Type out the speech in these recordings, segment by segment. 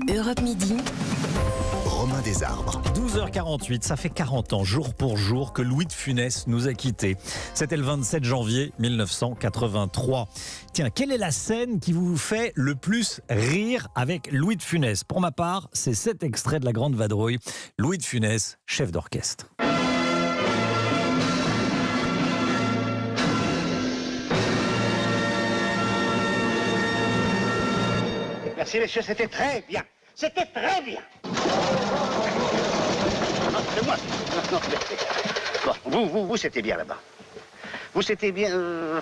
Europe Midi. Romain Desarbres. 12h48, ça fait 40 ans, jour pour jour, que Louis de Funès nous a quittés. C'était le 27 janvier 1983. Tiens, quelle est la scène qui vous fait le plus rire avec Louis de Funès? Pour ma part, c'est cet extrait de La Grande Vadrouille. Louis de Funès, chef d'orchestre. Merci messieurs, c'était très bien. C'était très bien. Non, c'est moi. Bon, vous, c'était bien là-bas. Vous, c'était bien.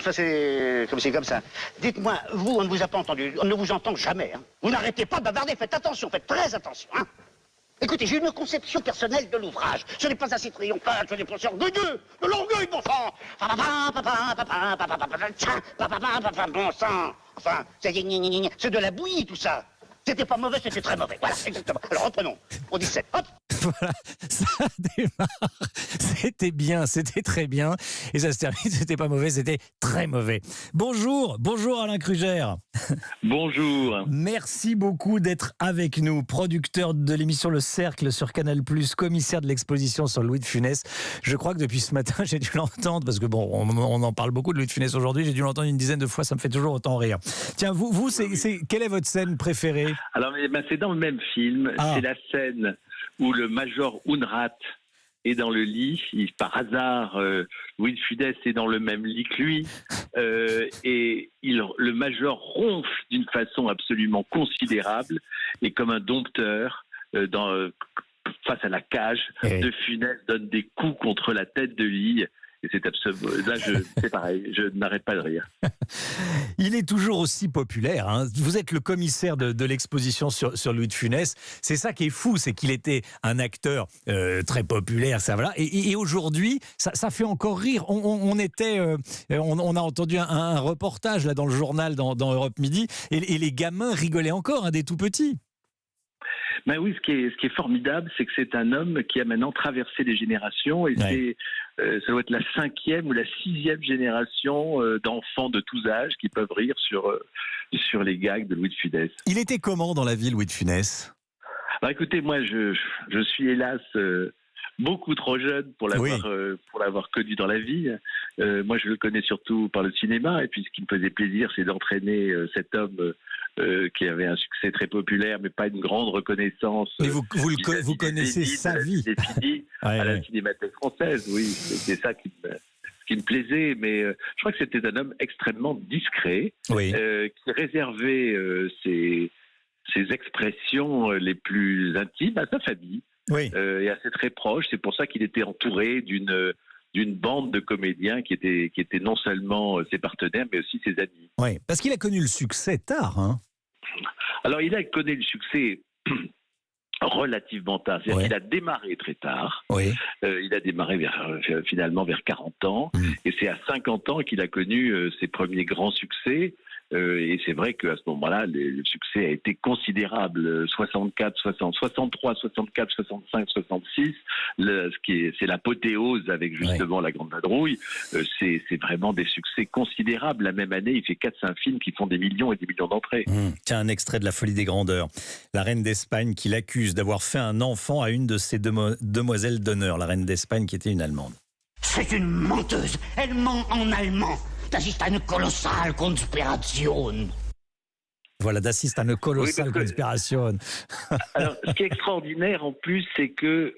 Ça, c'est comme ça. Dites-moi, vous, on ne vous a pas entendu. On ne vous entend jamais. Hein. Vous n'arrêtez pas de bavarder. Faites attention, faites très attention. Hein. Écoutez, j'ai une conception personnelle de l'ouvrage. Ce n'est pas assez triomphal, ce n'est pas orgueilleux. De l'orgueil, bon sang. Bon sang. Enfin, c'est de la bouillie, tout ça. C'était pas mauvais, c'était très mauvais. Voilà, exactement. Alors reprenons. Au 17. Hop. Voilà, ça démarre. C'était bien, c'était très bien. Et ça se termine, c'était pas mauvais, c'était très mauvais. Bonjour Alain Krugère. Bonjour. Merci beaucoup d'être avec nous. Producteur de l'émission Le Cercle sur Canal+, commissaire de l'exposition sur Louis de Funès. Je crois que depuis ce matin, j'ai dû l'entendre, parce que bon, on en parle beaucoup de Louis de Funès aujourd'hui, j'ai dû l'entendre une dizaine de fois, ça me fait toujours autant rire. Tiens, vous quelle est votre scène préférée? Alors, c'est dans le même film. C'est la scène où le major Unrat est dans le lit. Par hasard, Louis de Funès est dans le même lit que lui. Et le major ronfle d'une façon absolument considérable. Et comme un dompteur, face à la cage, de Funès donne des coups contre la tête de lit. Et c'est absolument. Là, c'est pareil, je n'arrête pas de rire. Il est toujours aussi populaire. Hein. Vous êtes le commissaire de l'exposition sur Louis de Funès. C'est ça qui est fou, c'est qu'il était un acteur très populaire. Ça, voilà. Et aujourd'hui, ça fait encore rire. On a entendu un reportage là, dans le journal, dans Europe Midi, et les gamins rigolaient encore, des tout petits. Ben oui, ce qui est formidable, c'est que c'est un homme qui a maintenant traversé les générations et ça doit être la 5e ou la 6e génération d'enfants de tous âges qui peuvent rire sur les gags de Louis de Funès. Il était comment dans la vie, Louis de Funès? Alors écoutez, moi je suis hélas beaucoup trop jeune pour l'avoir connu dans la vie. Moi je le connais surtout par le cinéma, et puis ce qui me faisait plaisir, c'est d'entraîner cet homme qui avait un succès très populaire, mais pas une grande reconnaissance. Mais vous connaissez sa vie à la Cinémathèque française, oui. C'est ça qui me plaisait. Mais je crois que c'était un homme extrêmement discret, qui réservait ses expressions les plus intimes à sa famille et à ses très proches. C'est pour ça qu'il était entouré d'une bande de comédiens qui étaient non seulement ses partenaires, mais aussi ses amis. Oui, parce qu'il a connu le succès tard. Hein. Alors, il a connu le succès relativement tard. C'est-à-dire qu'il a démarré très tard. Il a démarré finalement vers 40 ans. Et c'est à 50 ans qu'il a connu ses premiers grands succès. Et c'est vrai qu'à ce moment-là, le succès a été considérable. 64, 63, 64, 65, 66, c'est l'apothéose avec justement La Grande Vadrouille. C'est vraiment des succès considérables. La même année, il fait 4-5 films qui font des millions et des millions d'entrées. Tiens, un extrait de La Folie des Grandeurs. La reine d'Espagne qui l'accuse d'avoir fait un enfant à une de ses demoiselles d'honneur. La reine d'Espagne qui était une Allemande. C'est une menteuse. Elle ment en allemand. Das ist eine kolossale Konspiration. Voilà, das ist eine kolossale Konspiration. Alors, ce qui est extraordinaire en plus, c'est que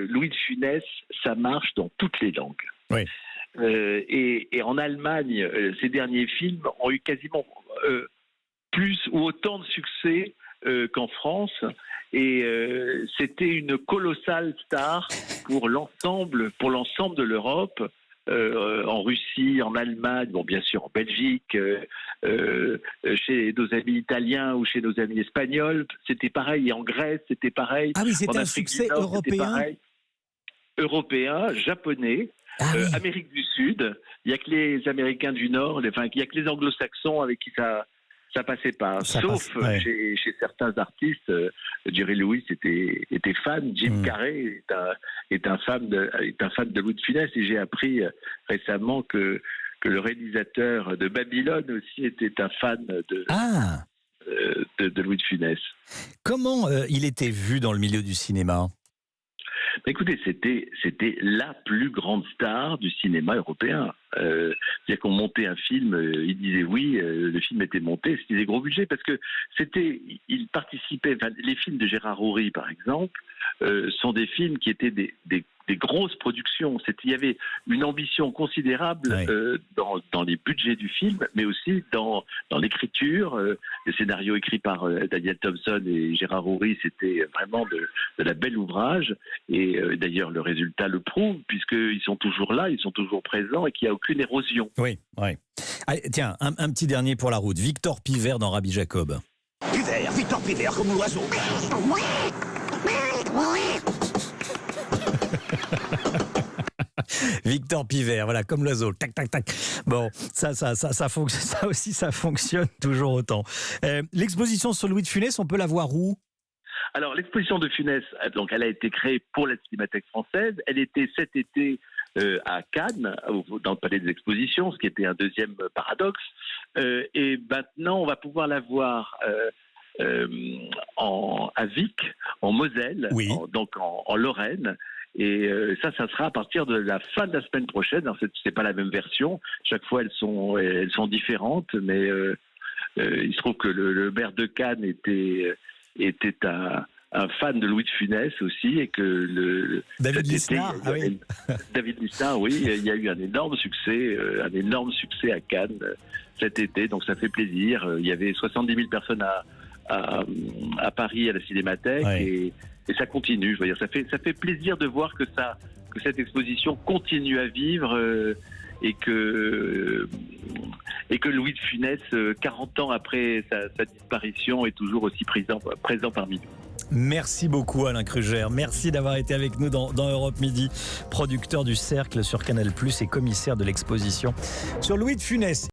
Louis de Funès, ça marche dans toutes les langues. Oui. Et en Allemagne, ces derniers films ont eu quasiment plus ou autant de succès qu'en France. Et c'était une colossale star pour l'ensemble de l'Europe. En Russie, en Allemagne, bien sûr en Belgique, chez nos amis italiens ou chez nos amis espagnols, c'était pareil. Et en Grèce, c'était pareil. Ah oui, c'était un succès européen. Européen, japonais, Amérique du Sud. Il n'y a que les Américains du Nord, il n'y a que les Anglo-Saxons avec qui ça passait pas. Sauf chez certains artistes. Jerry Lewis était fan. Jim Carrey est un fan de Louis de Funès. Et j'ai appris récemment que le réalisateur de Babylone aussi était un fan de Louis de Funès. Comment il était vu dans le milieu du cinéma ? Écoutez, c'était la plus grande star du cinéma européen. C'est-à-dire qu'on montait un film, il disait oui, le film était monté, c'était des gros budgets parce que il participait. Enfin, les films de Gérard Houry, par exemple, sont des films qui étaient des grosses productions. Il y avait une ambition considérable dans les budgets du film, mais aussi dans l'écriture. Le scénario écrit par Daniel Thompson et Gérard Houry, c'était vraiment de la belle ouvrage. Et d'ailleurs, le résultat le prouve, puisqu'ils sont toujours là, ils sont toujours présents et qu'il n'y a aucune érosion. Oui. Allez, tiens, un petit dernier pour la route. Victor Pivert dans Rabbi Jacob. Victor Pivert, comme l'oiseau. Victor Pivert, voilà, comme l'oiseau, tac, tac, tac. Bon, ça aussi, ça fonctionne toujours autant. L'exposition sur Louis de Funès, on peut la voir où ? Alors, l'exposition de Funès, donc, elle a été créée pour la Cinémathèque française. Elle était cet été à Cannes, dans le Palais des Expositions, ce qui était un deuxième paradoxe. Et maintenant, on va pouvoir la voir à Vic, en Moselle, donc en Lorraine. Et ça sera à partir de la fin de la semaine prochaine. Alors, c'est pas la même version. Chaque fois, elles sont différentes, mais il se trouve que le maire de Cannes était un fan de Louis de Funès aussi, et que David Lisnard, David Lisnard, oui, il y a eu un énorme succès à Cannes cet été, donc ça fait plaisir. Il y avait 70 000 personnes à Paris à la Cinémathèque, et ça continue. Je veux dire, ça fait plaisir de voir que cette exposition continue à vivre, et que Louis de Funès, 40 ans après sa disparition, est toujours aussi présent parmi nous. Merci beaucoup Alain Kruger, merci d'avoir été avec nous dans Europe Midi, producteur du Cercle sur Canal+, et commissaire de l'exposition sur Louis de Funès.